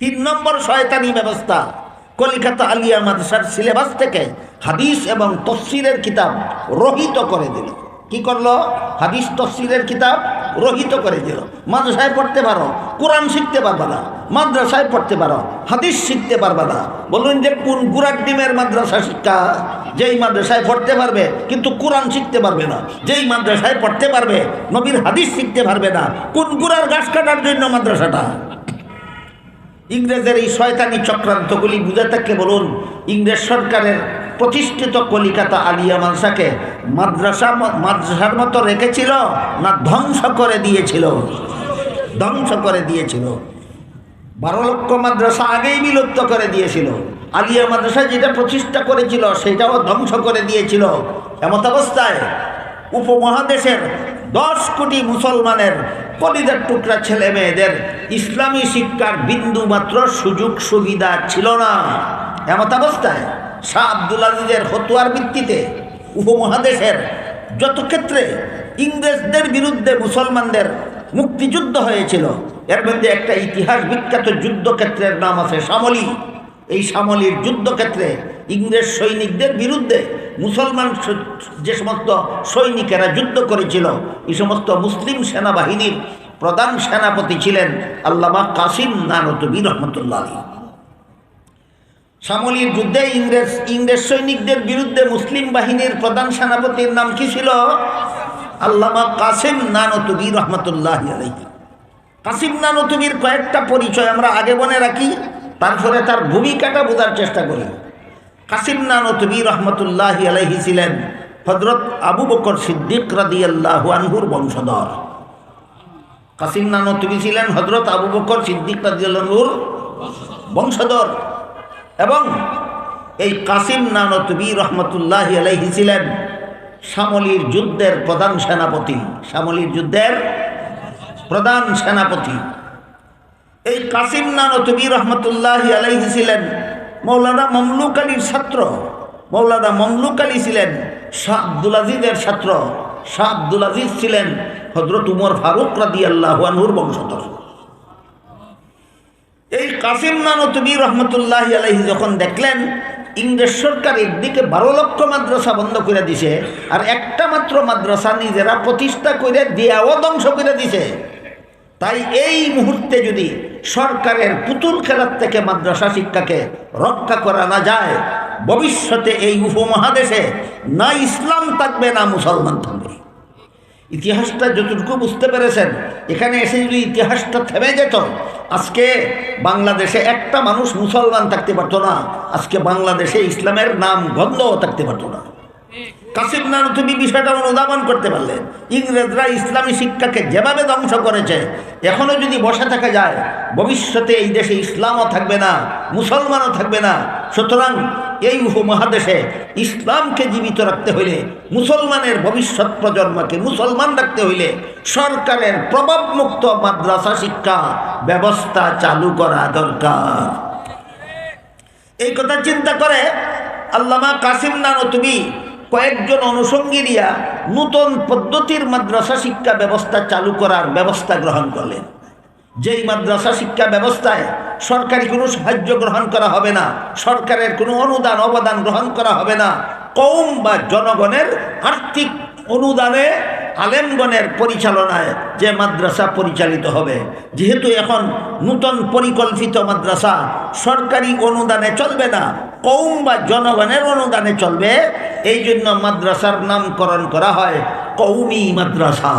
তিন নম্বর শয়তানি ব্যবস্থা, কলিকাতা আলিয়া মাদ্রাসার সিলেবাস থেকে হাদিস এবং তফসিরের কিতাব রহিত করে দিল। কি করলো? হাদিস তফসিরের কিতাব রহিত করে দিল। মাদ্রাসায় পড়তে পারো, কোরআন শিখতে পারবে না। মাদ্রাসায় পড়তে পারো, হাদিস শিখতে পারবে না। বলুন যে কোন গুড়ার ডিমের মাদ্রাসা শিক্ষা? যেই মাদ্রাসায় পড়তে পারবে কিন্তু কোরআন শিখতে পারবে না, যেই মাদ্রাসায় পড়তে পারবে নবীর হাদিস শিখতে পারবে না। কোন গুড়ার গাছ কাটার জন্য মাদ্রাসাটা? ইংরেজের এই শয়তানি চক্রান্তগুলি বুঝে থাকলে বলুন, ইংরেজ সরকারের প্রতিষ্ঠিত কলিকাতা আলিয়া মাদ্রাসাকে মাদ্রাসার মতো রেখেছিল না ধ্বংস করে দিয়েছিল? ধ্বংস করে দিয়েছিল। 12 লক্ষ মাদ্রাসা আগেই বিলুপ্ত করে দিয়েছিল। আলিয়া মাদ্রাসা যেটা প্রতিষ্ঠা করেছিল সেটাও ধ্বংস করে দিয়েছিল। এমত অবস্থায় উপমহাদেশের 10 কোটি মুসলমানের কলিজার টুকরা ছেলে মেয়েদের ইসলামী শিক্ষার বিন্দু মাত্র সুযোগ সুবিধা ছিল না। এমত অবস্থায় শাহ আব্দুল আজিজের ফতোয়ার ভিত্তিতে উপমহাদেশের যত ক্ষেত্রে ইংরেজদের বিরুদ্ধে মুসলমানদের মুক্তিযুদ্ধ হয়েছিল, এর মধ্যে একটা ইতিহাস বিখ্যাত যুদ্ধক্ষেত্রের নাম আছে শামলী। এই শামলীর যুদ্ধক্ষেত্রে ইংরেজ সৈনিকদের বিরুদ্ধে মুসলমান যে সমস্ত সৈনিকেরা যুদ্ধ করেছিল, এই সমস্ত মুসলিম সেনাবাহিনীর প্রধান সেনাপতি ছিলেন আল্লামা কাসিম নানতুবি রহমতুল্লাহ আলাইহি। শামলীর যুদ্ধে ইংরেজ সৈনিকদের বিরুদ্ধে মুসলিম বাহিনীর প্রধান সেনাপতির নাম কি ছিল? আল্লামা কাসিম নানতুবি রহমতুল্লাহ আলাইহি। কাসিম নানতুবির কয়েকটা পরিচয় আমরা আগে মনে রাখি, তারপরে তার ভূমিকাটা বোঝার চেষ্টা করি। কাসিম নানতুবি রহমতুল্লাহ আলাইহি ছিলেন হযরত আবু বকর সিদ্দিক রাদিয়াল্লাহু আনহুর বংশধর। কাসিম নানতুবি ছিলেন হযরত আবু বকর সিদ্দিক রাদিয়াল্লাহু আনহুর বংশধর। এবং এই কাসিম নানতুবি রহমতুল্লাহ আলাইহি ছিলেন শামলীর যুদ্ধের প্রধান সেনাপতি। শামলীর যুদ্ধের প্রধান সেনাপতি এই কাসিম নানতুবি রহমতুল্লাহ আলাইহি ছিলেন মৌলানা মমলুক আলীর ছাত্র। মৌলানা মমলুক আলী ছিলেন শাহ আব্দুল আজিজের ছাত্র। শাহ আব্দুল আজিজ ছিলেন হযরত উমর ফারুক রাদিয়াল্লাহু আনহুর বংশধর। এই কাসিম নানতুবি রহমতুল্লাহ আলাইহি যখন দেখলেন ইংরেজ সরকার একদিকে 12 লক্ষ মাদ্রাসা বন্ধ করে দিছে, আর একটা মাত্র মাদ্রাসা নিজেরা প্রতিষ্ঠা করে দিয়াও ধ্বংস করে দিছে, তাই এই মুহূর্তে যদি সরকারের পুতুল খেলার থেকে মাদ্রাসা শিক্ষাকে রক্ষা করা না যায়, ভবিষ্যতে এই উপমহাদেশে না ইসলাম থাকবে না মুসলমান থাকবে। ইতিহাসটা যতটুকু বুঝতে পেরেছেন, এখানে এসে যদি ইতিহাসটা থেমে যেত, আজকে বাংলাদেশে একটা মানুষ মুসলমান থাকতে পারতো না, আজকে বাংলাদেশে ইসলামের নাম গন্ধও থাকতে পারতো না। কাসিম নানতুবি বিষয়টা অনুধাবন করতে পারলেন। ইংরেজরা ইসলামী শিক্ষাকে যেভাবে ধ্বংস করেছে, এখনও যদি বসে থাকা যায়, ভবিষ্যতে এই দেশে ইসলামও থাকবে না, মুসলমানও থাকবে না। সুতরাং এই উপমহাদেশে ইসলামকে জীবিত রাখতে হইলে, মুসলমানের ভবিষ্যৎ প্রজন্মকে মুসলমান রাখতে হইলে সরকারের প্রভাবমুক্ত মাদ্রাসা শিক্ষা ব্যবস্থা চালু করা দরকার। এই কথা চিন্তা করে আল্লামা কাসিম নানতুবি কয়েকজন অনুষঙ্গী নিয়ে নূতন পদ্ধতির মাদ্রাসা শিক্ষা ব্যবস্থা চালু করার ব্যবস্থা গ্রহণ করলেন। যেই মাদ্রাসা শিক্ষা ব্যবস্থায় সরকারি কোনো সাহায্য গ্রহণ করা হবে না, সরকারের কোনো অনুদান অবদান গ্রহণ করা হবে না, কওম বা জনগণের আর্থিক অনুদানে আলেমগণের পরিচালনায় যে মাদ্রাসা পরিচালিত হবে। যেহেতু এখন নূতন পরিকল্পিত মাদ্রাসা সরকারি অনুদানে চলবে না, কওম বা জনগণের অনুদানে চলবে, এই জন্য মাদ্রাসার নামকরণ করা হয় কওমি মাদ্রাসা।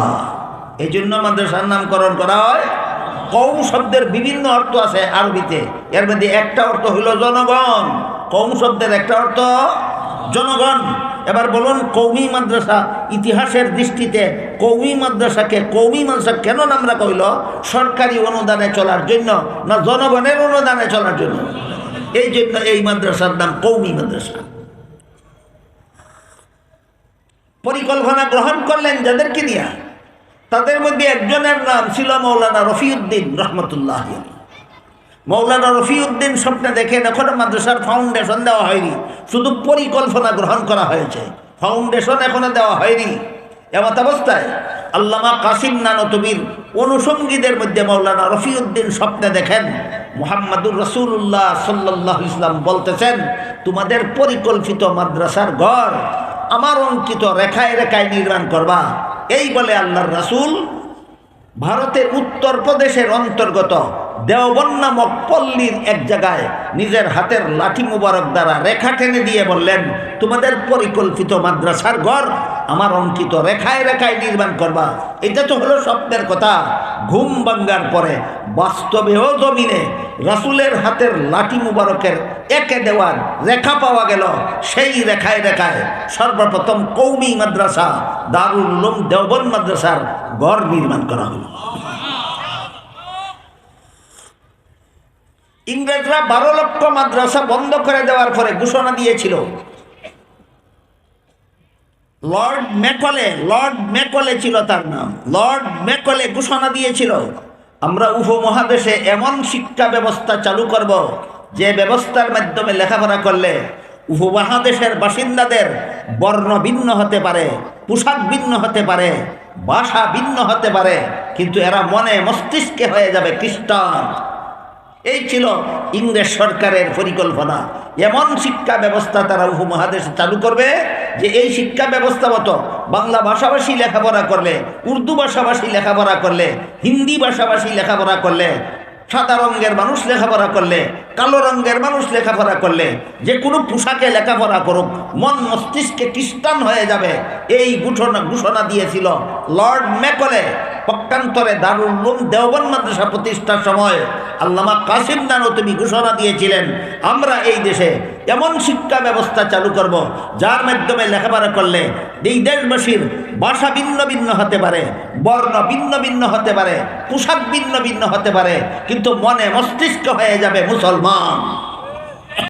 এই জন্য মাদ্রাসার নামকরণ করা হয়। কওম শব্দের বিভিন্ন অর্থ আছে আরবিতে, এর মধ্যে একটা অর্থ হইল জনগণ। কওম শব্দের একটা অর্থ জনগণ। এবার বলুন, কওমি মাদ্রাসা ইতিহাসের দৃষ্টিতে কওমি মাদ্রাসাকে কওমি মাদ্রাসা কেন নাম রাখা হইল? সরকারি অনুদানে চলার জন্য না জনগণের অনুদানে চলার জন্য? এই জন্য এই মাদ্রাসার নাম কওমি মাদ্রাসা। পরিকল্পনা গ্রহণ করলেন যাদেরকে নিয়ে, তাদের মধ্যে একজনের নাম ছিল মৌলানা রফিউদ্দিন রহমতুল্লাহ। মৌলানা রফিউদ্দিন স্বপ্নে দেখেন এখনো মাদ্রাসার ফাউন্ডেশন দেওয়া হয়নি, শুধু পরিকল্পনা গ্রহণ করা হয়েছে, ফাউন্ডেশন এখনো দেওয়া হয়নি। এমত অবস্থায় আল্লামা কাসিম নানতুবির অনুষঙ্গীদের মধ্যে মৌলানা রফিউদ্দিন স্বপ্নে দেখেন মুহাম্মাদুর রাসূলুল্লাহ সাল্লাল্লাহু আলাইহি ওয়াসাল্লাম বলতেছেন, তোমাদের পরিকল্পিত মাদ্রাসার ঘর আমার অঙ্কিত রেখায় রেখায় নির্মাণ করবা। এই বলে আল্লাহর রাসূল ভারতের উত্তরপ্রদেশের অন্তর্গত দেওবন নামক পল্লীর এক জায়গায় নিজের হাতের লাঠি মুবারক দ্বারা রেখা টেনে দিয়ে বললেন, তোমাদের পরিকল্পিত মাদ্রাসার ঘর আমার অঙ্কিত রেখায় রেখায় নির্মাণ করবা। এটা তো হলো স্বপ্নের কথা। ঘুম ভাঙ্গার পরে বাস্তবেও জমিনে রাসূলের হাতের লাঠি মুবারকের একে দেওয়ার রেখা পাওয়া গেল। সেই রেখায় রেখায় সর্বপ্রথম কৌমি মাদ্রাসা দারুল উলুম দেওবন মাদ্রাসার ঘর নির্মাণ করা হলো। ইংরেজরা 12 লক্ষ মাদ্রাসা বন্ধ করে দেওয়ার পরে ঘোষণা দিয়েছিল, লর্ড ম্যাকলে ছিল তার নাম, লর্ড ম্যাকলে ঘোষণা দিয়েছিল, আমরা উপমহাদেশে এমন শিক্ষা ব্যবস্থা চালু করব যে ব্যবস্থার মাধ্যমে লেখাপড়া করলে উপমহাদেশের বাসিন্দাদের বর্ণ ভিন্ন হতে পারে, পোশাক ভিন্ন হতে পারে, ভাষা ভিন্ন হতে পারে, কিন্তু এরা মনে মস্তিষ্কে হয়ে যাবে খ্রিস্টান। এই ছিল ইংরেজ সরকারের পরিকল্পনা। এমন শিক্ষা ব্যবস্থা তারা উপমহাদেশে চালু করবে যে এই শিক্ষা ব্যবস্থা মতো বাংলা ভাষাভাষী লেখাপড়া করলে, উর্দু ভাষাভাষী লেখাপড়া করলে, হিন্দি ভাষাভাষী লেখাপড়া করলে, সাদা রঙের মানুষ লেখাপড়া করলে, কালো রঙের মানুষ লেখাপড়া করলে, যে কোনো পোশাকে লেখাপড়া করুক, মন মস্তিষ্কে খ্রিস্টান হয়ে যাবে। এই ঘোষণা দিয়েছিল লর্ড ম্যাকলে। পক্ষান্তরে দারুল উলুম দেওবন মাদ্রাসা প্রতিষ্ঠার সময় আল্লামা কাসিম নানতুবি ঘোষণা দিয়েছিলেন, আমরা এই দেশে এমন শিক্ষা ব্যবস্থা চালু করব যার মাধ্যমে লেখাপড়া করলে এই দেশবাসীর ভাষা ভিন্ন ভিন্ন হতে পারে, বর্ণ ভিন্ন ভিন্ন হতে পারে, পোশাক ভিন্ন ভিন্ন হতে পারে, কিন্তু মনে মস্তিষ্ক হয়ে যাবে মুসলমান।